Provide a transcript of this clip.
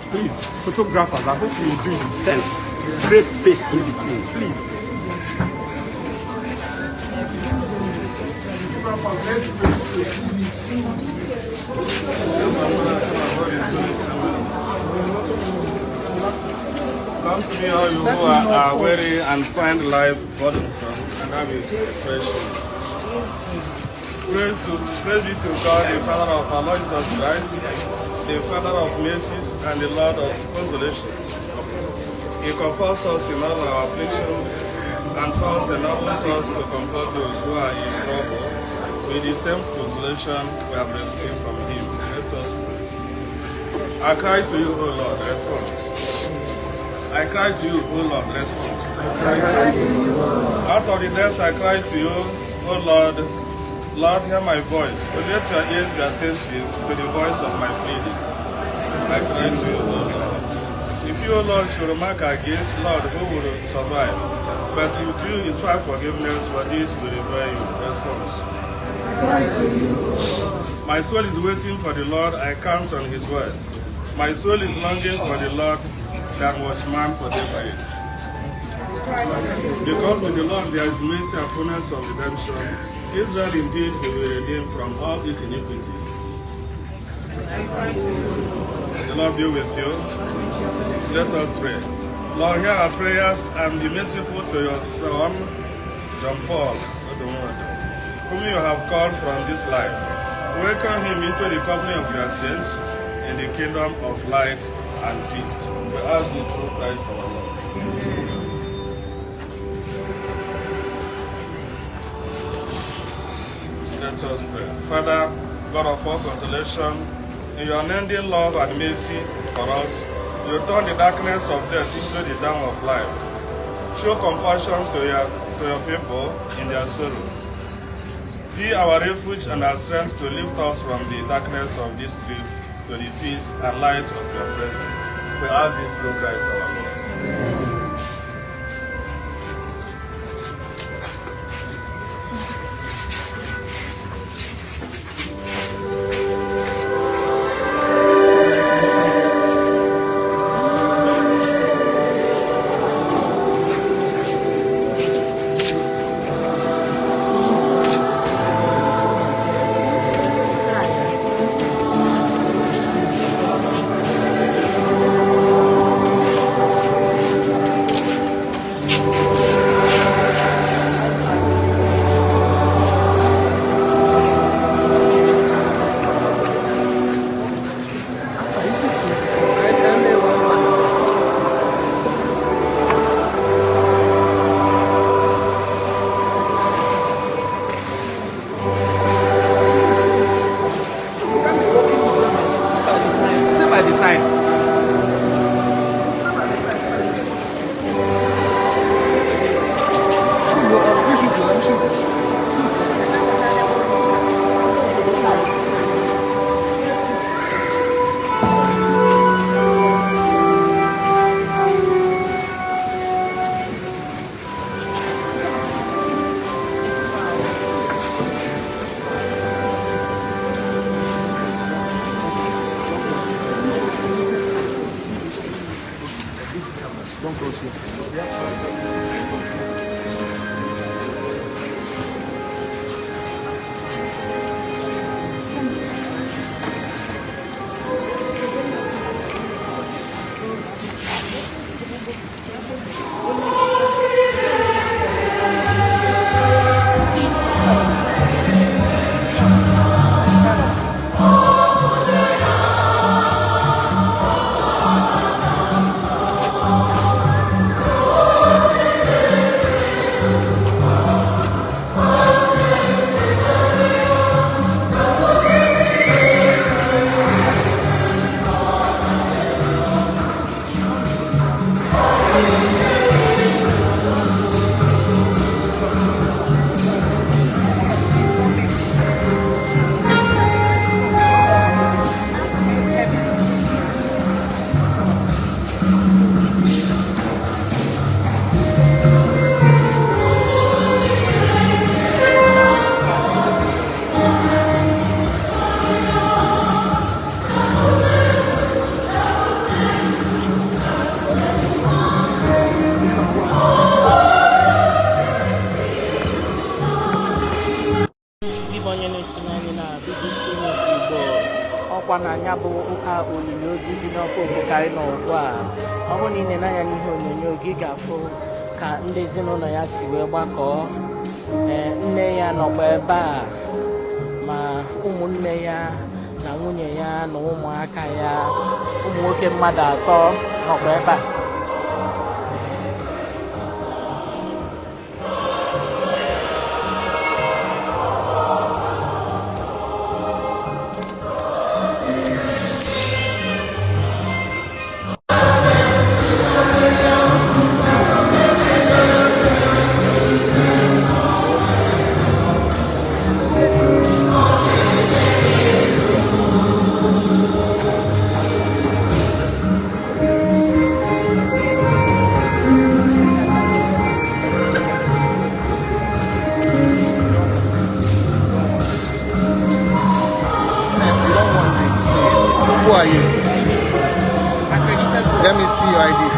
Please, photographers, I hope you will do it in sense. Great space in between, please. Come to me, all you who are weary and find life burdensome, and have a precious. Praise be to God, the Father of our Lord Jesus Christ, the Father of mercies and the Lord of consolation. He comforts us in all our affliction and thus enables us to comfort those who are in trouble with the same consolation we have received from Him. Let us pray. I cry to you, O Lord, respond. I cry to you, O Lord, respond. Out of the depths I cry to you, O Lord. Lord, hear my voice. But let your ears be attentive to the voice of my pleading. I cry to you, O Lord. If you, O Lord, should remark again, Lord, who will survive? But if you inspire forgiveness, for this will require you. Response. My soul is waiting for the Lord. I count on His word. My soul is longing for the Lord, that was man for the by it. Because with the Lord there is mercy and fullness of redemption. Israel indeed will be redeemed from all his iniquity. The Lord be with you. Let us pray. Lord, hear our prayers and be merciful to your Son, John Paul, whom you have called from this life. Welcome him into the company of your saints in the kingdom of light and peace. We ask you through Christ our Lord. Let us pray. Father, God of all consolation, in your unending love and mercy for us, you turn the darkness of death into the dawn of life. Show compassion to your people in their sorrow. Be our refuge and our strength to lift us from the darkness of this grief to the peace and light of your presence. We ask it through Christ our Lord. nọkwa n'anya bụ ụka olili ozu Jnr Pope ka anyị nọ ugbu a. Ọ bụrụ na ị na-ene anya n'ihe onyonyo gị ga-afụ ka ndị ezinụlọ ya si wee gbakọọ. Nne ya nọkwa ebe a, ma ụmụnne ya na nwunye ya na ụmụaka ya, ụmụ nwoke mmadụ 3 nọkwa ebe a. Who are you? Let me see your ID.